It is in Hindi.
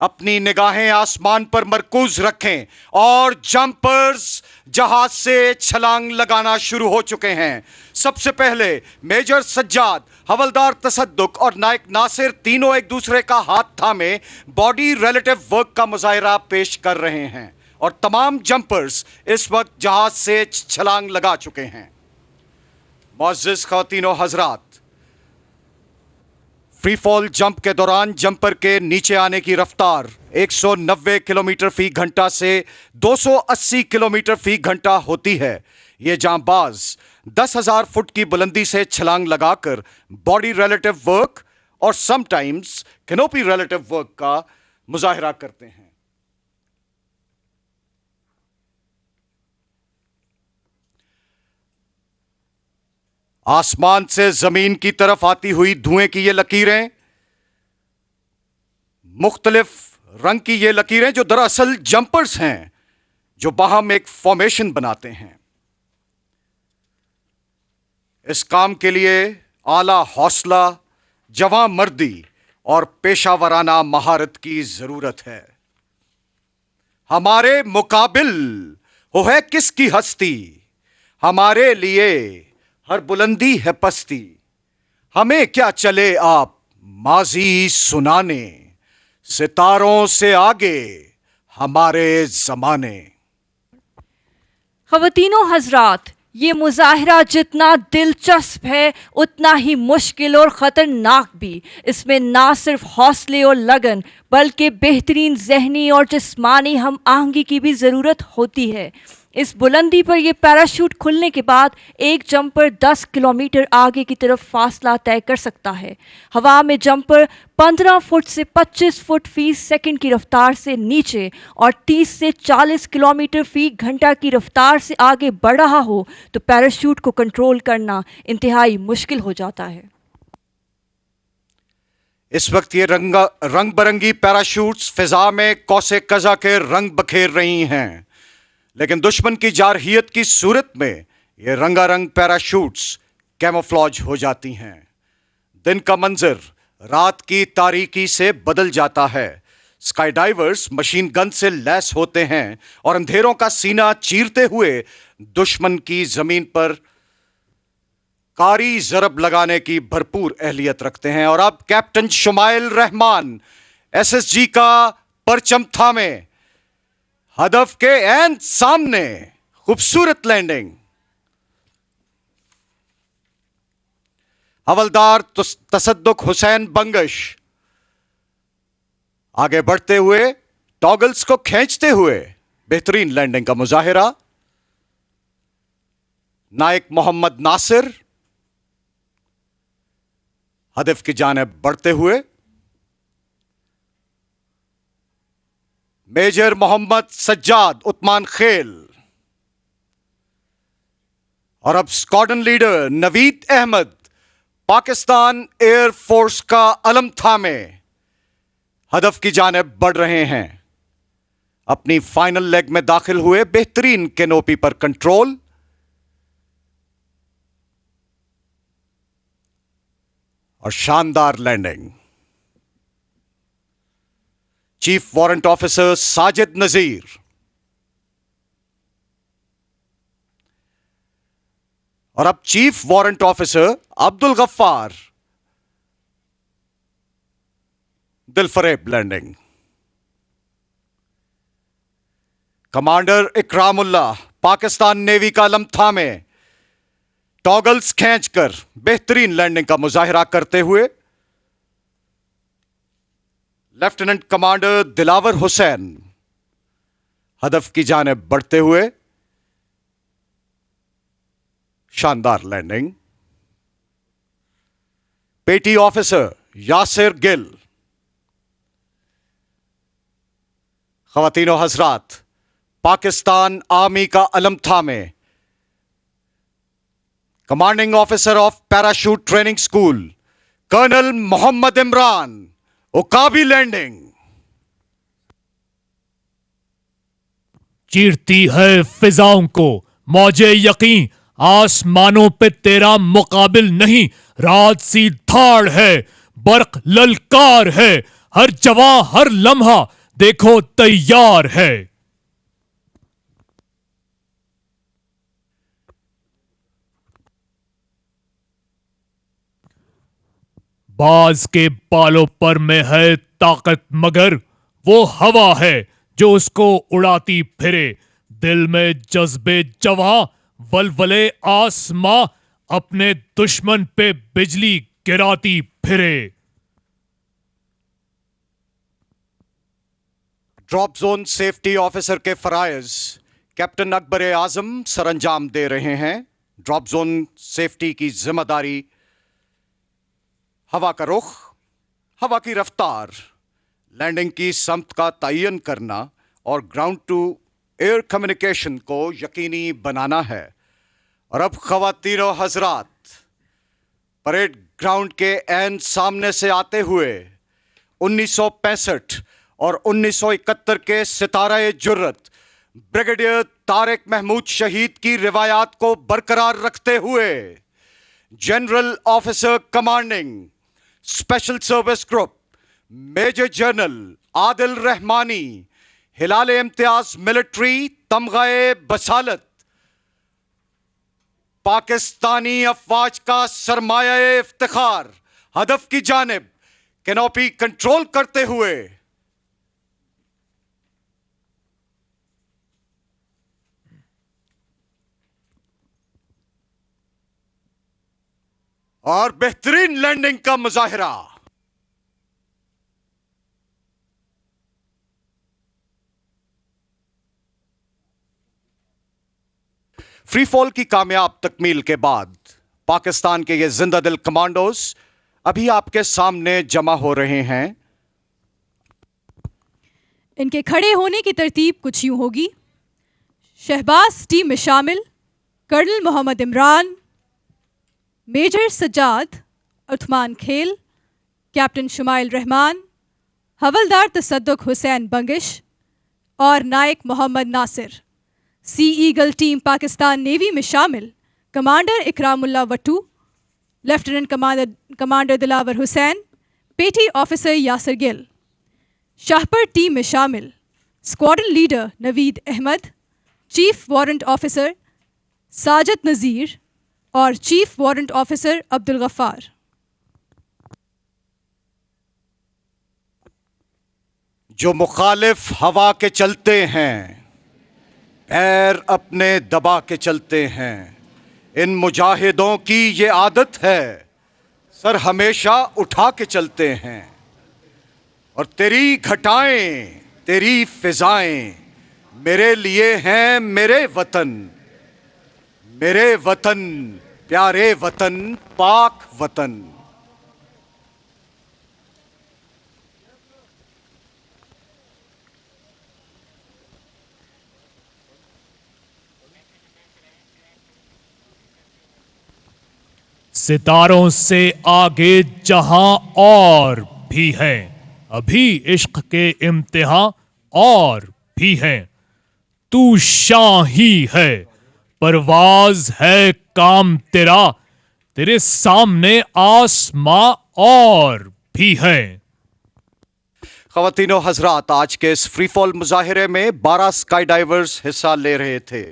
अपनी निगाहें आसमान पर मरकूज रखें और जंपर्स जहाज से छलांग लगाना शुरू हो चुके हैं। सबसे पहले मेजर सज्जाद, हवलदार तसद्दुक और नायक नासिर तीनों एक दूसरे का हाथ थामे बॉडी रिलेटिव वर्क का मुजाहिरा पेश कर रहे हैं और तमाम जंपर्स इस वक्त जहाज से छलांग लगा चुके हैं। मुअज़्ज़िज़ ख़वातीनो हज़रात, फ्री फॉल जंप के दौरान जंपर के नीचे आने की रफ्तार 190 किलोमीटर फी घंटा से 280 किलोमीटर फी घंटा होती है। ये जांबाज 10,000 फुट की बुलंदी से छलांग लगाकर बॉडी रिलेटिव वर्क और समटाइम्स कैनोपी रिलेटिव वर्क का मुजाहिरा करते हैं। आसमान से जमीन की तरफ आती हुई धुएं की ये लकीरें, मुख्तलिफ रंग की ये लकीरें जो दरअसल जंपर्स हैं, जो बाहम एक फॉर्मेशन बनाते हैं। इस काम के लिए आला हौसला, जवां मर्दी और पेशावराना महारत की जरूरत है। हमारे मुकाबिल हो है किसकी हस्ती, हमारे लिए हर बुलंदी है पस्ती। हमें क्या चले आप माजी सुनाने, सितारों से आगे हमारे जमाने। ख़वातीनो हज़रात, ये मुज़ाहिरा जितना दिलचस्प है उतना ही मुश्किल और ख़तरनाक भी। इसमें ना सिर्फ हौसले और लगन बल्कि बेहतरीन ज़हनी और जिस्मानी हम आहंगी की भी ज़रूरत होती है। इस बुलंदी पर यह पैराशूट खुलने के बाद एक जंपर 10 किलोमीटर आगे की तरफ फासला तय कर सकता है। हवा में जंपर 15 फुट से 25 फुट फी सेकंड की रफ्तार से नीचे और 30 से 40 किलोमीटर फी घंटा की रफ्तार से आगे बढ़ रहा हो तो पैराशूट को कंट्रोल करना इंतहाई मुश्किल हो जाता है। इस वक्त ये रंग बरंगी पैराशूट्स फिजा में कौसे कजा के रंग बखेर रही हैं, लेकिन दुश्मन की जारहियत की सूरत में ये रंगारंग पैराशूट्स कैमोफ्लॉज हो जाती हैं। दिन का मंजर रात की तारीकी से बदल जाता है। स्काई डाइवर्स मशीन गन से लैस होते हैं और अंधेरों का सीना चीरते हुए दुश्मन की जमीन पर कारी जरब लगाने की भरपूर अहलियत रखते हैं। और अब कैप्टन शुमाइल रहमान एसएसजी का परचम थामे हदफ के एन सामने खूबसूरत लैंडिंग। हवलदार तसद्दुक हुसैन बंगश आगे बढ़ते हुए टॉगल्स को खींचते हुए बेहतरीन लैंडिंग का मुजाहिरा। नायक मोहम्मद नासिर हदफ की जानिब बढ़ते हुए। मेजर मोहम्मद सज्जाद उस्मान खेल और अब squadron leader Naveed Ahmed Pakistan air force का अलम थामे हदफ की जानिब बढ़ रहे हैं। अपनी फाइनल लेग में दाखिल हुए बेहतरीन कैनोपी पर कंट्रोल और शानदार landing. Chief warrant officer Sajid Nazir और अब chief warrant officer Abdul Gaffar दिलफरेब landing. Commander Ikramullah Pakistan navy का अलम थामे टॉगल्स खींचकर बेहतरीन लैंडिंग का मुजाहिरा करते हुए। लेफ्टिनेंट कमांडर दिलावर हुसैन हदफ की जानिब बढ़ते हुए शानदार लैंडिंग। पेटी ऑफिसर यासिर गिल। ख़वातीनो हज़रात, पाकिस्तान आर्मी का अलम थामे commanding officer of parachute training school colonel Mohammad Imran उकाबी लैंडिंग। चीरती है फिजाओं को मौजे यकीन, आसमानों पे तेरा मुकाबिल नहीं। रात सी धाड़ है, बर्क ललकार है, हर जवां हर लम्हा देखो तैयार है। बाज के बालों पर में है ताकत, मगर वो हवा है जो उसको उड़ाती फिरे। दिल में जज्बे जवां, वलवले आसमां, अपने दुश्मन पे बिजली गिराती फिरे। ड्रॉप जोन सेफ्टी ऑफिसर के फराइज कैप्टन अकबर आजम सरंजाम दे रहे हैं। ड्रॉप जोन सेफ्टी की जिम्मेदारी हवा का रुख, हवा की रफ्तार, लैंडिंग की समत का तयन करना और ग्राउंड टू एयर कम्युनिकेशन को यकीनी बनाना है। और अब ख़वातीन और हजरात, परेड ग्राउंड के ऐन सामने से आते हुए 1965 और 1971 के सितारे जुर्रत ब्रिगेडियर तारिक महमूद शहीद की रिवायात को बरकरार रखते हुए general officer commanding special service group major general Adil Rahmani Hilal Imtiaz military तमगाए बसालत पाकिस्तानी अफवाज का सरमाया इफ्तिखार हदफ की जानिब कैनोपी कंट्रोल करते हुए और बेहतरीन लैंडिंग का मुजाहिरा। फ्री फॉल की कामयाब तकमील के बाद पाकिस्तान के ये जिंदा दिल कमांडोज अभी आपके सामने जमा हो रहे हैं। इनके खड़े होने की तरतीब कुछ यूं होगी। शहबाज टीम में शामिल colonel Mohammad Imran, major Sajjad, Usman Khel, captain Shumail Rahman, havildar Tasadduq Hussain Bangash और Naik Mohammad Nasir. Sea eagle team Pakistan navy में शामिल commander Ikramullah Wattoo, lieutenant commander Dilawar Hussain, petty officer Yasir Gill. Shahpar team में शामिल squadron leader Naveed Ahmed, chief warrant officer Sajid Nazir और chief warrant officer Abdul Gaffar. जो मुखालिफ हवा के चलते हैं, पैर अपने दबा के चलते हैं, इन मुजाहिदों की ये आदत है, सर हमेशा उठा के चलते हैं। और तेरी घटाएं, तेरी फिजाएं मेरे लिए हैं मेरे वतन, मेरे वतन, प्यारे वतन, पाक वतन। सितारों से आगे जहां और भी है, अभी इश्क के इम्तिहान और भी हैं। तू शाही है, परवाज है काम तेरा, तेरे सामने आसमां और भी है। ख़वातीनो हजरात, आज के इस फ्री फॉल मुजाहिरे में 12 स्काई डाइवर्स हिस्सा ले रहे थे।